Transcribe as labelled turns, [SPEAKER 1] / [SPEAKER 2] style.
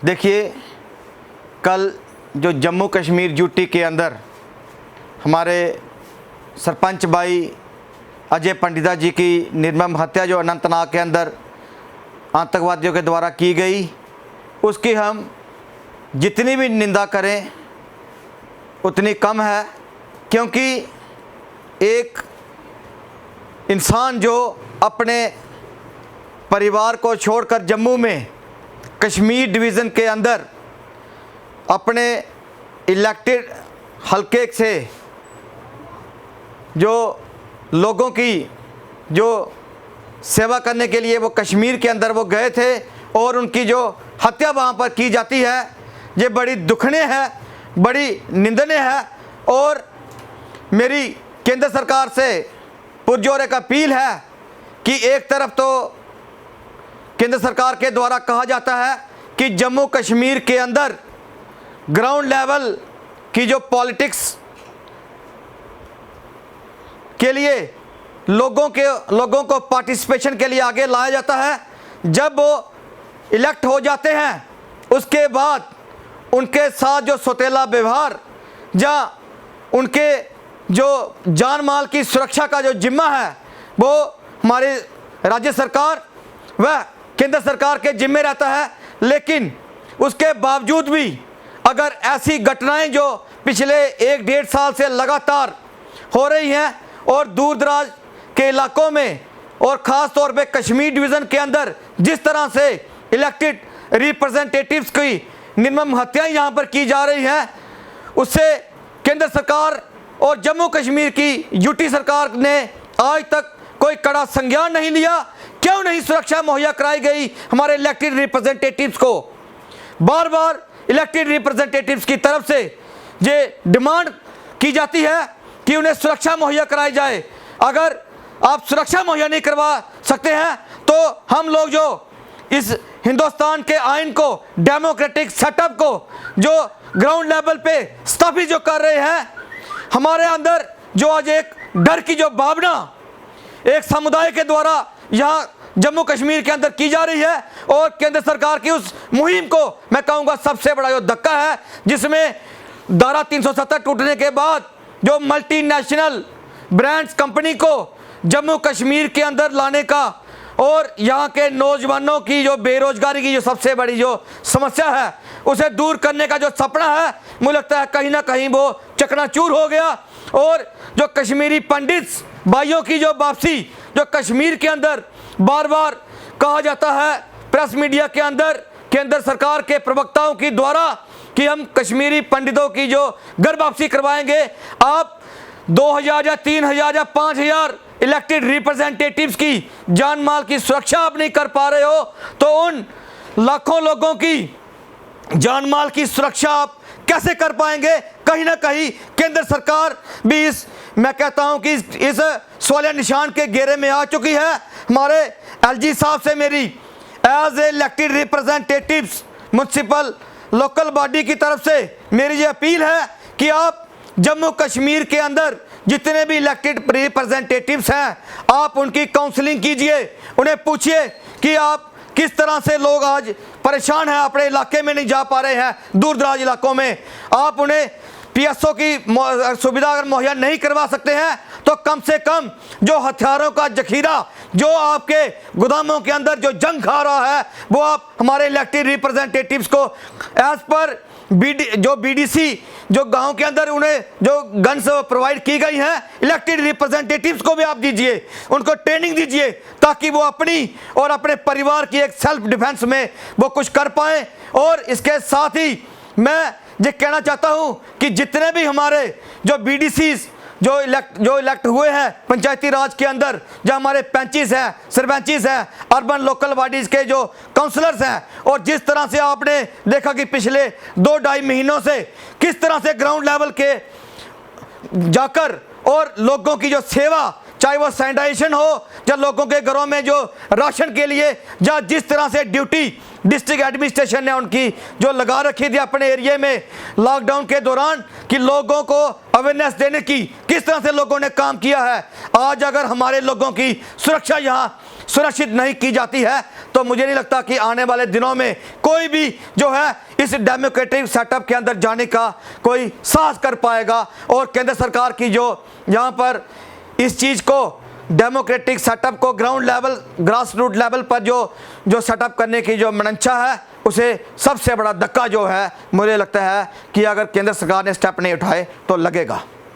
[SPEAKER 1] देखिए, कल जो जम्मू कश्मीर यूटी के अंदर हमारे सरपंच भाई अजय पंडिता जी की निर्मम हत्या जो अनंतनाग के अंदर आतंकवादियों के द्वारा की गई, उसकी हम जितनी भी निंदा करें उतनी कम है। क्योंकि एक इंसान जो अपने परिवार को छोड़कर जम्मू में कश्मीर डिवीज़न के अंदर अपने इलेक्टेड हलके से जो लोगों की जो सेवा करने के लिए वो कश्मीर के अंदर वो गए थे और उनकी जो हत्या वहाँ पर की जाती है, ये बड़ी दुखनीय है, बड़ी निंदनीय है। और मेरी केंद्र सरकार से पुरजोर एक अपील है कि एक तरफ तो केंद्र सरकार के द्वारा कहा जाता है कि जम्मू कश्मीर के अंदर ग्राउंड लेवल की जो पॉलिटिक्स के लिए लोगों को पार्टिसिपेशन के लिए आगे लाया जाता है। जब वो इलेक्ट हो जाते हैं उसके बाद उनके साथ जो सौतेला व्यवहार या उनके जो जान माल की सुरक्षा का जो जिम्मा है वो हमारी राज्य सरकार व केंद्र सरकार के जिम्मे रहता है। लेकिन उसके बावजूद भी अगर ऐसी घटनाएं जो पिछले 1-1.5 साल से लगातार हो रही हैं और दूर दराज के इलाकों में और ख़ास तौर पे कश्मीर डिवीज़न के अंदर जिस तरह से इलेक्टेड रिप्रेजेंटेटिव्स की निर्मम हत्याएं यहाँ पर की जा रही हैं, उससे केंद्र सरकार और जम्मू कश्मीर की यूटी सरकार ने आज तक कोई कड़ा संज्ञान नहीं लिया। क्यों नहीं सुरक्षा मुहैया कराई गई हमारे इलेक्टेड रिप्रेजेंटेटिव्स को? बार बार इलेक्टेड रिप्रेजेंटेटिव्स की तरफ से ये डिमांड की जाती है कि उन्हें सुरक्षा मुहैया कराई जाए। अगर आप सुरक्षा मुहैया नहीं करवा सकते हैं तो हम लोग जो इस हिंदुस्तान के आइन को, डेमोक्रेटिक सेटअप को जो ग्राउंड लेवल पे स्थापित जो कर रहे हैं, हमारे अंदर जो आज एक डर की जो भावना एक समुदाय के द्वारा यहाँ जम्मू कश्मीर के अंदर की जा रही है और केंद्र सरकार की उस मुहिम को मैं कहूँगा सबसे बड़ा जो धक्का है, जिसमें धारा 370 टूटने के बाद जो मल्टीनेशनल ब्रांड्स कंपनी को जम्मू कश्मीर के अंदर लाने का और यहाँ के नौजवानों की जो बेरोजगारी की जो सबसे बड़ी जो समस्या है उसे दूर करने का जो सपना है, मुझे लगता है कहीं ना कहीं वो चकनाचूर हो गया। और जो कश्मीरी पंडित भाइयों की जो वापसी जो कश्मीर के अंदर बार बार कहा जाता है प्रेस मीडिया के अंदर केंद्र सरकार के प्रवक्ताओं की द्वारा कि हम कश्मीरी पंडितों की जो घर वापसी करवाएंगे, आप 2000 या 3000 या 5000 इलेक्टेड रिप्रेजेंटेटिव्स की जान माल की सुरक्षा आप नहीं कर पा रहे हो, तो उन लाखों लोगों की जान माल की सुरक्षा आप कैसे कर पाएंगे? कहीं ना कहीं केंद्र सरकार भी इस मैं कहता हूं कि इस सवालिया निशान के घेरे में आ चुकी है। हमारे एलजी साहब से मेरी as a elected representatives municipal local body की तरफ से मेरी ये अपील है कि आप जम्मू कश्मीर के अंदर जितने भी इलेक्टेड रिप्रेजेंटेटिव्स हैं, आप उनकी काउंसलिंग कीजिए, उन्हें पूछिए कि आप किस तरह से लोग आज परेशान हैं, अपने इलाके में नहीं जा पा रहे हैं, दूर दराज इलाकों में। आप उन्हें पीएसओ की सुविधा अगर मुहैया नहीं करवा सकते हैं तो कम से कम जो हथियारों का जखीरा जो आपके गोदामों के अंदर जो जंग खा रहा है वो आप हमारे इलेक्टेड रिप्रेजेंटेटिव्स को एज पर बीडीसी जो गांव के अंदर उन्हें जो गन्स प्रोवाइड की गई हैं, इलेक्टेड रिप्रेजेंटेटिव्स को भी आप दीजिए, उनको ट्रेनिंग दीजिए ताकि वो अपनी और अपने परिवार की एक सेल्फ डिफेंस में वो कुछ कर पाएं। और इसके साथ ही मैं ये कहना चाहता हूं कि जितने भी हमारे जो बीडीसीज जो इलेक्ट हुए हैं पंचायती राज के अंदर, जो हमारे पंचिस हैं, सरपंचिस हैं, अर्बन लोकल बॉडीज़ के जो काउंसलर्स हैं, और जिस तरह से आपने देखा कि पिछले 2-2.5 महीनों से किस तरह से ग्राउंड लेवल के जाकर और लोगों की जो सेवा, चाहे वो सैनिटाइजेशन हो या लोगों के घरों में जो राशन के लिए, या जिस तरह से ड्यूटी डिस्ट्रिक्ट एडमिनिस्ट्रेशन ने उनकी जो लगा रखी थी अपने एरिया में लॉकडाउन के दौरान कि लोगों को अवेयरनेस देने की, किस तरह से लोगों ने काम किया है। आज अगर हमारे लोगों की सुरक्षा यहाँ सुनिश्चित नहीं की जाती है तो मुझे नहीं लगता कि आने वाले दिनों में कोई भी जो है इस डेमोक्रेटिक सेटअप के अंदर जाने का कोई साहस कर पाएगा। और केंद्र सरकार की जो यहाँ पर इस चीज़ को डेमोक्रेटिक सेटअप को ground level grass root level पर जो सेटअप करने की जो मनशा है, उसे सबसे बड़ा धक्का जो है मुझे लगता है कि अगर केंद्र सरकार ने स्टेप नहीं उठाए तो लगेगा।